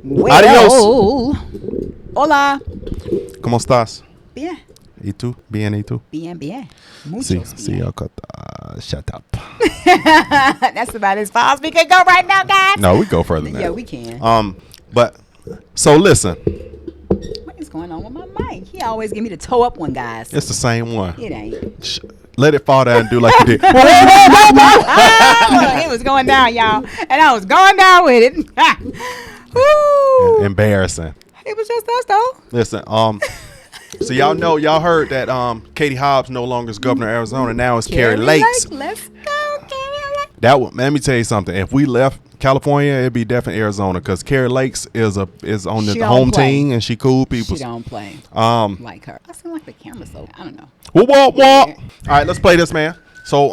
Well, Adios. hola. ¿Cómo estás? Bien. ¿Y tú? Bien, ¿y tú? Bien, bien. Sí, Muchos sí, bien. shut up. That's about as far as we can go right now, guys. No, we go further than Yeah, that. we can. But so listen, What is going on with my mic? He always give me the toe up one, guys. it's the same one. It ain't. Let it fall down and do like you did. It was going down, y'all, and I was going down with it. Woo. Embarrassing. It was just us, though. Listen, so y'all heard that Katie Hobbs no longer is governor of Arizona. Now it's Kari Lakes. Let's go, Kari Lakes. Let me tell you something. If we left California, it'd be definitely Arizona because Kari Lakes is on the She home don't play. team and she cool people. She don't play like her. I seem like the camera, so I don't know. Whoop, whoop, whoop. All right, let's play this, man. So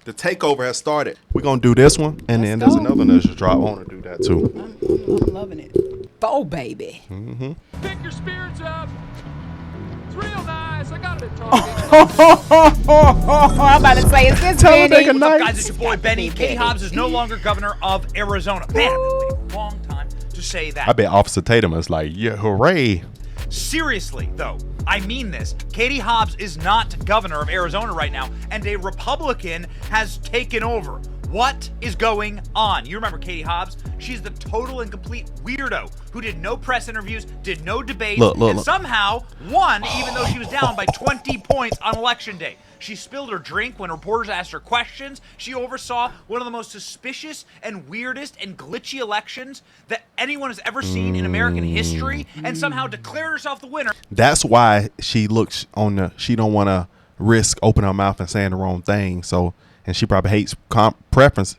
the takeover has started. We're gonna do this one, and then there's another one that just dropped. I want to do that too. I'm loving it. Oh, baby. Pick your spirits up. It's real nice. I got it at I'm about to say, is this Tell her they Benny? can- What's up, Nice. guys? It's your boy Benny. Katie Hobbs is no longer governor of Arizona. Man, I've been waiting a long time to say that. I bet Officer Tatum is like, yeah, hooray. Seriously, though, I mean this. Katie Hobbs is not governor of Arizona right now, and a Republican has taken over. What is going on? You remember Katie Hobbs? She's the total and complete weirdo who did no press interviews, did no debates, and somehow won even though she was down by 20 points on election day. She spilled her drink when reporters asked her questions. She oversaw one of the most suspicious and weirdest and glitchy elections that anyone has ever seen in American history, and somehow declared herself the winner. That's why she looks she don't want to risk opening her mouth and saying the wrong thing. So, and she probably hates conferences,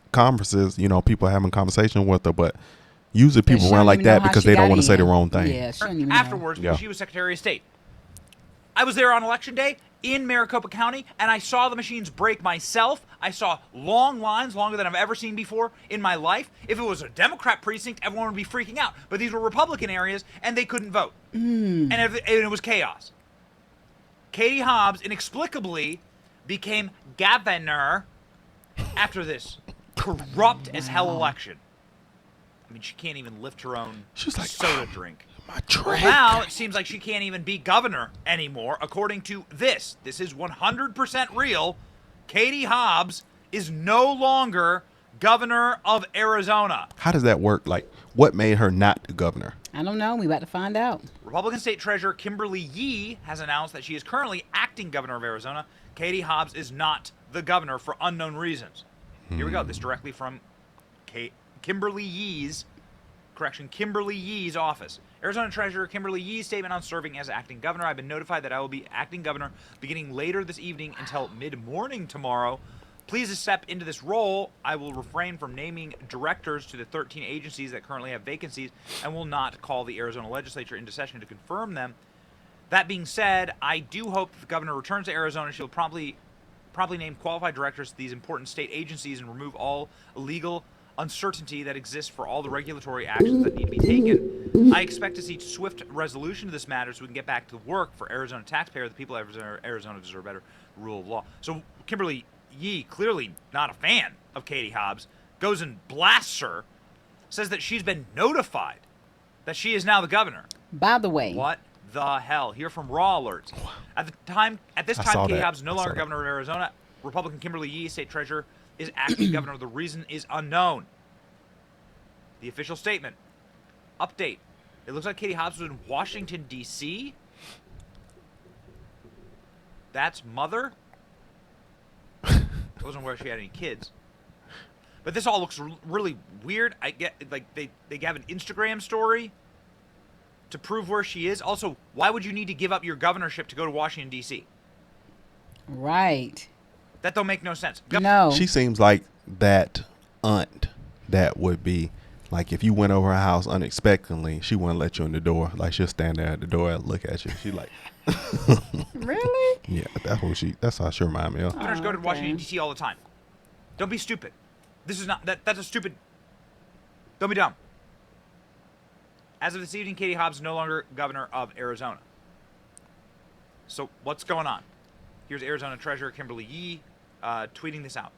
people having conversation with her, but usually people run like that because they don't want to say the wrong thing. Yeah, she don't even know. Afterwards, Yeah. she was Secretary of State. I was there on election day in Maricopa County, and I saw the machines break myself. I saw long lines, longer than I've ever seen before in my life. If it was a Democrat precinct, everyone would be freaking out. But these were Republican areas, and they couldn't vote. And it was chaos. Katie Hobbs inexplicably became governor after this corrupt as hell election. I mean, she can't even lift her own She's like, soda drink. My drink. Now it seems like she can't even be governor anymore, according to this. This is 100% real. Katie Hobbs is no longer governor of Arizona. How does that work? Like, what made her not the governor? I don't know. We about to find out. Republican State Treasurer Kimberly Yee has announced that she is currently acting governor of Arizona. Katie Hobbs is not the governor for unknown reasons. Here we go. This directly from Kimberly Yee's office. Arizona Treasurer Kimberly Yee's statement on serving as acting governor. I've been notified that I will be acting governor beginning later this evening until mid-morning tomorrow. Please step into this role. I will refrain from naming directors to the 13 agencies that currently have vacancies and will not call the Arizona legislature into session to confirm them. That being said, I do hope that the governor returns to Arizona. She'll promptly name qualified directors to these important state agencies and remove all illegal uncertainty that exists for all the regulatory actions that need to be taken. I expect to see swift resolution to this matter so we can get back to work for Arizona taxpayer. The people of Arizona deserve better rule of law. So Kimberly Yee, clearly not a fan of Katie Hobbs, goes and blasts her, says that she's been notified that she is now the governor. By the way, What the hell? Here from Raw Alerts. At this I time, saw Katie that. Hobbs is no I longer saw that. governor of Arizona. Republican Kimberly Yee, state treasurer, is acting governor. The reason is unknown. The official statement. Update. It looks like Katie Hobbs was in Washington, D.C. That's mother. I wasn't aware she had any kids. But this all looks really weird. I get, like, they have an Instagram story to prove where she is. Also, why would you need to give up your governorship to go to Washington, D.C.? right. That don't make no sense. No. She seems like that aunt that would be like if you went over her house unexpectedly, she wouldn't let you in the door. Like she'll stand there at the door and look at you. She like, Really? yeah, that's how she remind me of. Governors go to okay. Washington, D.C. all the time. Don't be stupid. This is not, that's a stupid, don't be dumb. As of this evening, Katie Hobbs is no longer governor of Arizona. So what's going on? Here's Arizona Treasurer Kimberly Yee tweeting this out.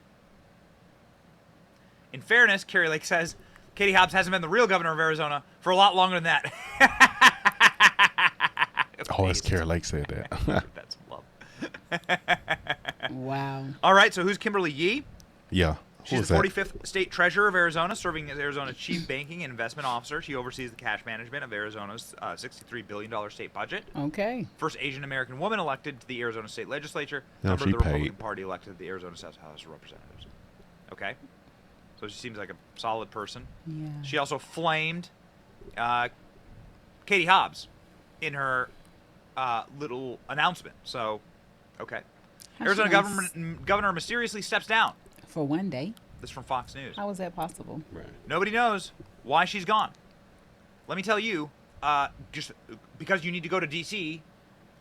In fairness, Kari Lake says, Katie Hobbs hasn't been the real governor of Arizona for a lot longer than that. Oh, as Kari Lake said that. That's love. Wow. All right, so who's Kimberly Yee? Yeah. She's the 45th state treasurer of Arizona, serving as Arizona's chief banking and investment officer. She oversees the cash management of Arizona's $63 billion state budget. Okay. First Asian American woman elected to the Arizona state legislature. No, Member she of the Republican paid. Party elected to the Arizona South House of Representatives. Okay. So she seems like a solid person. Yeah. She also flamed Katie Hobbs in her little announcement. So, okay. How Arizona she governor mysteriously steps down. For one day. This is from Fox News. How is that possible? Right. Nobody knows why she's gone. Let me tell you, just because you need to go to D.C.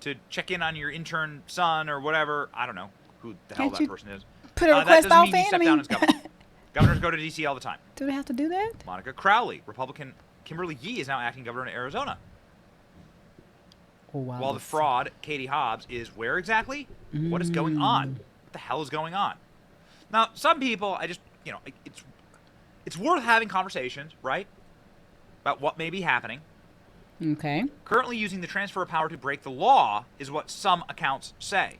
to check in on your intern son or whatever. I don't know who the hell Can't that you person is. Put a That request doesn't off mean you in? step down as governor. Governors go to D.C. all the time. Do they have to do that? Monica Crowley, Republican Kimberly Yee is now acting governor in Arizona. Oh, wow. While the fraud, Katie Hobbs, is where exactly? What is going on? What the hell is going on? Now, some people, it's worth having conversations, right? About what may be happening. Okay. Currently using the transfer of power to break the law is what some accounts say.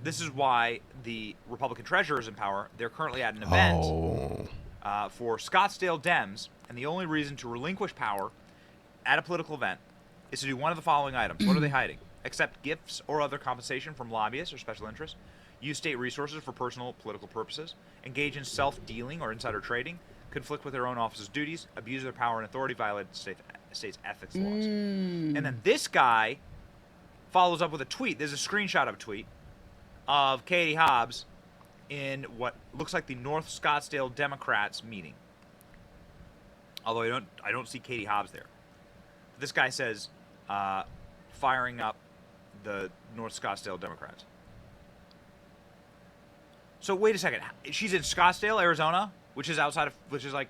This is why the Republican treasurer is in power. They're currently at an event for Scottsdale Dems, and the only reason to relinquish power at a political event is to do one of the following items. What are they hiding? Accept gifts or other compensation from lobbyists or special interests, use state resources for personal political purposes, engage in self-dealing or insider trading, conflict with their own office's duties, abuse their power and authority, violate the state's ethics laws. And then this guy follows up with a tweet. There's a screenshot of a tweet of Katie Hobbs in what looks like the North Scottsdale Democrats meeting. Although I don't see Katie Hobbs there. This guy says, firing up the North Scottsdale Democrats. So wait a second. She's in Scottsdale, Arizona, which is like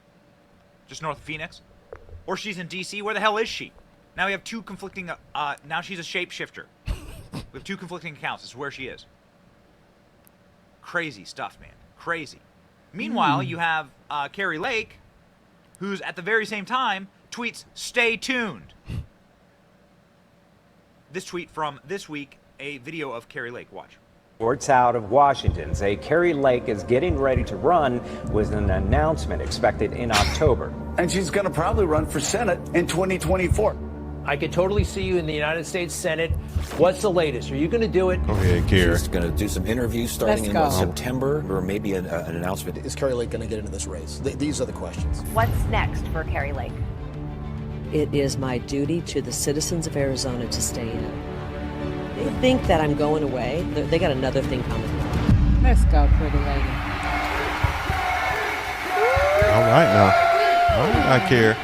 just north of Phoenix, or she's in D.C. Where the hell is she? Now we have two conflicting. Now she's a shapeshifter. We have two conflicting accounts as to where she is. Crazy stuff, man. Crazy. Meanwhile, you have Kari Lake, who's at the very same time tweets, "Stay tuned." This tweet from this week, a video of Kari Lake. Watch. Reports out of Washington say Kari Lake is getting ready to run with an announcement expected in October. And she's going to probably run for Senate in 2024. I could totally see you in the United States Senate. What's the latest? Are you going to do it? Go ahead, Kari. She's going to do some interviews starting Let's in go. September, or maybe an announcement. Is Kari Lake going to get into this race? These are the questions. What's next for Kari Lake? It is my duty to the citizens of Arizona to stay in. They think that I'm going away. They got another thing coming. Let's go, pretty lady. All right now. All right, Kari.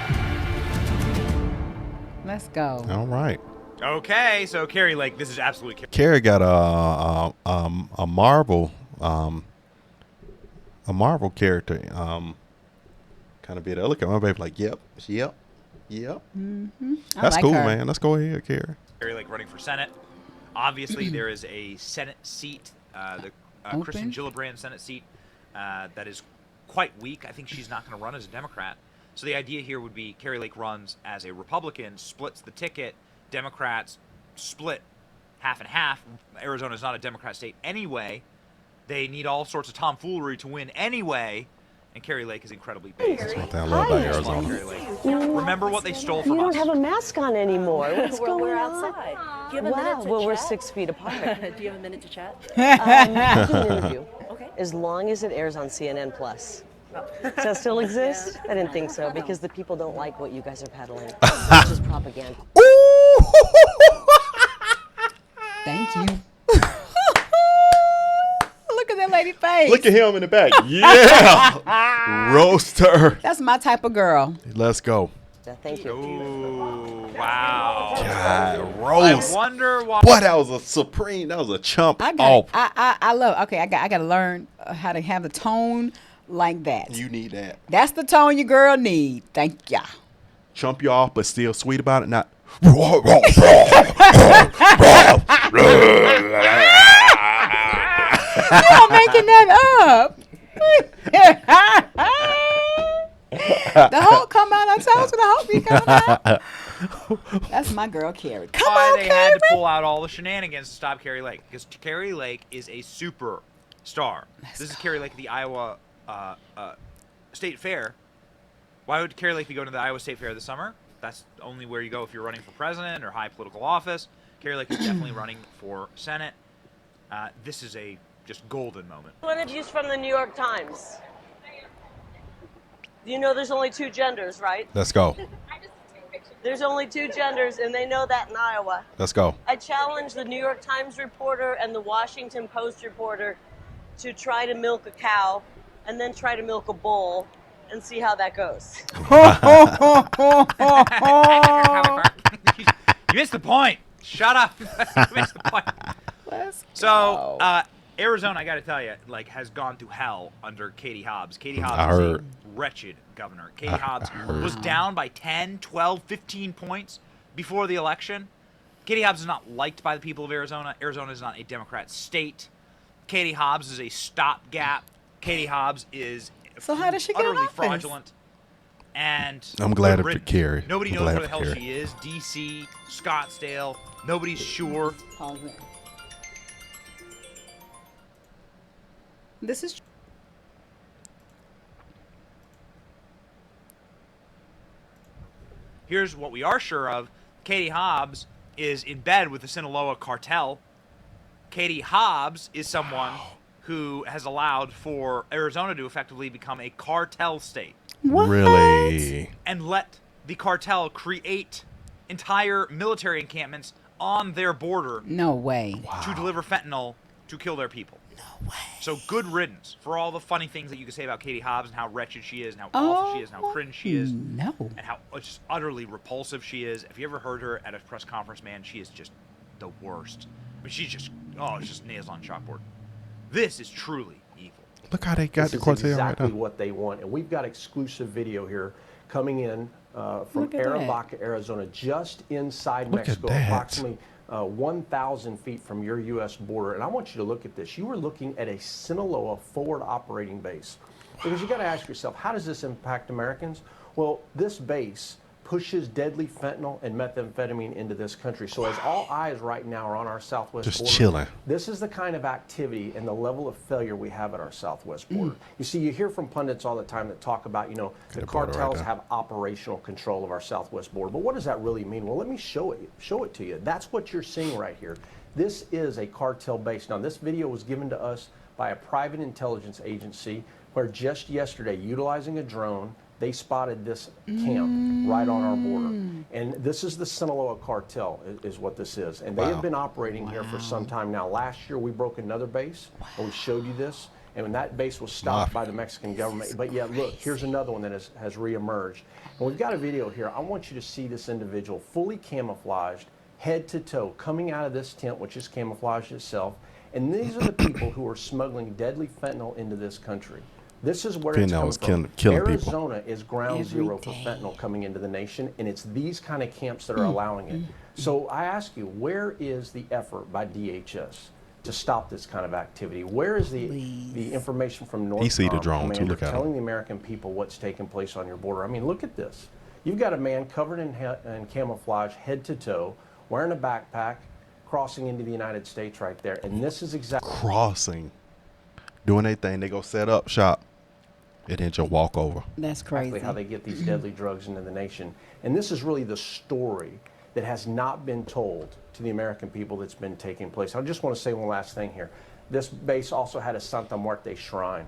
Let's go. All right. Okay, so Kari Lake, this is absolutely Kari got a Marvel character kind of bit. I look at my baby like, yep. That's like cool, her. man. Let's go ahead, Kari. Kari Lake running for Senate. Obviously, there is a Senate seat, the Kristen Gillibrand Senate seat, that is quite weak. I think she's not going to run as a Democrat. So the idea here would be Kari Lake runs as a Republican, splits the ticket. Democrats split half and half. Arizona's not a Democrat state anyway. They need all sorts of tomfoolery to win anyway. And Kari Lake is incredibly based. That's what I love about Arizona. Remember what they stole from You us. don't have a mask on anymore. What's going We're on? outside. Do you have a minute Wow, to well, we're chat? 6 feet apart. Do you have a minute to chat? I'll do an interview. Okay. As long as it airs on CNN+. Does that still exist? I didn't think so, because the people don't like what you guys are peddling. It's just propaganda. Thank you. Look at that lady face. Look at him in the back. Yeah. Roaster. That's my type of girl. Let's go. Thank you. Ooh, wow. God, roast. I wonder why. Boy, that was a supreme. That was a chump I off. got. I love. Okay, I got to learn how to have the tone like that. You need that. That's the tone your girl need. Thank ya. Chump you off, but still sweet about it. Not. You're making that up. The Hulk come out. I told you the Hulk be coming out. That's my girl, Kari. Come Why on, they Kari. had to pull out all the shenanigans to stop Kari Lake, because Kari Lake is a superstar. This is Kari Lake at the Iowa State Fair. Why would Kari Lake be going to the Iowa State Fair this summer? That's only where you go if you're running for president or high political office. Kari Lake is definitely running for Senate. This is a just golden moment. One of you's from the New York Times. You know there's only 2 genders, right? Let's go. There's only 2 genders, and they know that in Iowa. Let's go. I challenge the New York Times reporter and the Washington Post reporter to try to milk a cow and then try to milk a bull and see how that goes. You missed the point. Shut up. You missed the point. So, Arizona, I got to tell you, like, has gone to hell under Katie Hobbs. Katie Hobbs is a wretched governor. Katie Hobbs was down by 10, 12, 15 points before the election. Katie Hobbs is not liked by the people of Arizona. Arizona is not a Democrat state. Katie Hobbs is a stopgap. Katie Hobbs is So how does she get in utterly office? fraudulent. And I'm glad good for riddance. Kari. Nobody I'm knows glad where the for hell Kari. she is. D.C., Scottsdale. Nobody's sure. This is. Here's what we are sure of. Katie Hobbs is in bed with the Sinaloa cartel. Katie Hobbs is someone who has allowed for Arizona to effectively become a cartel state. What? Really? And let the cartel create entire military encampments on their border No way. to deliver fentanyl to kill their people. No way. So good riddance for all the funny things that you can say about Katie Hobbs and how wretched she is and how awful she is and how cringe she is. No. And how just utterly repulsive she is. If you ever heard her at a press conference, man, she is just the worst. I mean, she's just, it's just nails on chalkboard. This is truly evil. Look how they got This the is cartel exactly right now. what they want. And we've got exclusive video here coming in from Look at that. Arivaca, Arizona, just inside Look at Mexico, that. approximately 1,000 feet from your U.S. border. And I want you to look at this. You were looking at a Sinaloa forward operating base. Because you got to ask yourself, how does this impact Americans? Well, this base pushes deadly fentanyl and methamphetamine into this country. So as all eyes right now are on our southwest Just border, chilling. this is the kind of activity and the level of failure we have at our southwest border. You see, you hear from pundits all the time that talk about, the border right cartels there. have operational control of our southwest border. But what does that really mean? Well, let me show it to you. That's what you're seeing right here. This is a cartel base. Now, this video was given to us by a private intelligence agency where just yesterday, utilizing a drone, they spotted this camp right on our border. And this is the Sinaloa cartel is what this is. And they have been operating here for some time now. Last year, we broke another base, and we showed you this. And when that base was stopped by the Mexican government. But yet, look, here's another one that has reemerged. And we've got a video here. I want you to see this individual fully camouflaged, head to toe, coming out of this tent, which is camouflaged itself. And these are the people who are smuggling deadly fentanyl into this country. This is where it's coming from. Killing people. Arizona is ground zero for fentanyl coming into the nation, and it's these kind of camps that are allowing it. So I ask you, where is the effort by DHS to stop this kind of activity? Where is the information from North see the drone, too. Commander Look at telling him. the American people what's taking place on your border? I mean, look at this. You've got a man covered in camouflage, head to toe, wearing a backpack, crossing into the United States right there. And this is exactly Crossing. Doing their thing. They go set up shop. And then just walk over. That's crazy. exactly how they get these deadly drugs into the nation. And this is really the story that has not been told to the American people that's been taking place. I just want to say one last thing here. This base also had a Santa Muerte shrine.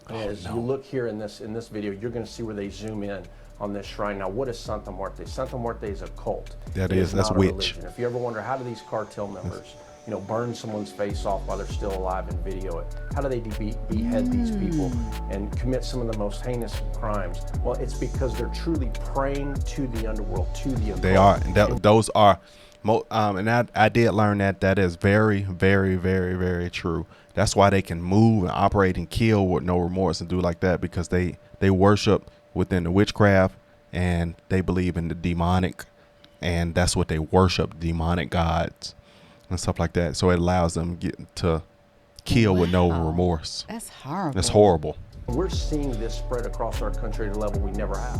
And as you look here in this video, you're going to see where they zoom in on this shrine. Now, what is Santa Muerte? Santa Muerte is a cult. That It is, that's not a witch. religion. If you ever wonder, how do these cartel members burn someone's face off while they're still alive and video it? How do they behead these people and commit some of the most heinous crimes? Well, it's because they're truly praying to the underworld, to the occult. They are. And those are, and I did learn that is very, very, very, very true. That's why they can move and operate and kill with no remorse and do like that, because they worship within the witchcraft and they believe in the demonic, and that's what they worship, demonic gods and stuff like that. So it allows them to kill with no remorse. That's horrible. That's horrible. We're seeing this spread across our country at a level we never have.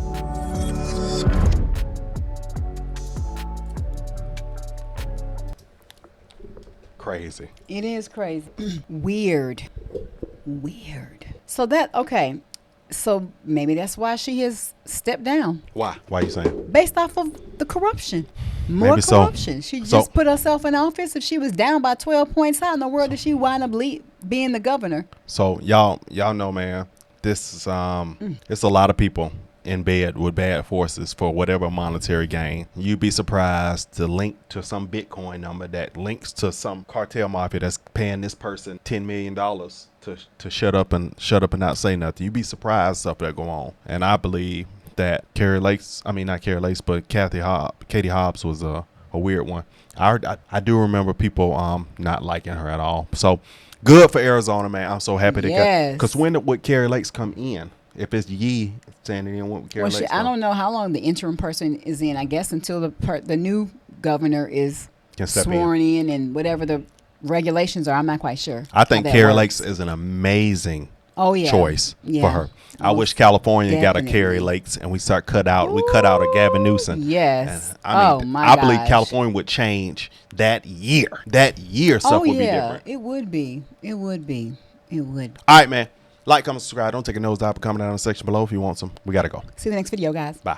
Crazy. It is crazy. Weird. So So maybe that's why she has stepped down. Why? Why are you saying? Based off of the corruption. More Maybe so. corruption. She just put herself in office. If she was down by 12 points, how in the world did she wind up being the governor? So y'all know, man, this is it's a lot of people in bed with bad forces for whatever monetary gain. You'd be surprised to link to some Bitcoin number that links to some cartel mafia that's paying this person $10 million to shut up and not say nothing. You'd be surprised stuff that go on. And I believe that Katie Hobbs was a weird one. I do remember people not liking her at all. So good for Arizona, man. I'm so happy because when would Kari Lakes come in? If it's Yee standing in with Kari Lakes, I don't know how long the interim person is in. I guess until the new governor is sworn in and whatever the regulations are. I'm not quite sure. I think Kari Lakes is an amazing choice for her. I wish California got a Kari Lakes and we cut out a Gavin Newsom. Yes. And I believe California would change that year. That year stuff would be different. It would be. All right, man. Like, comment, subscribe. Don't take a nose dive. Comment down in the section below if you want some. We got to go. See you in the next video, guys. Bye.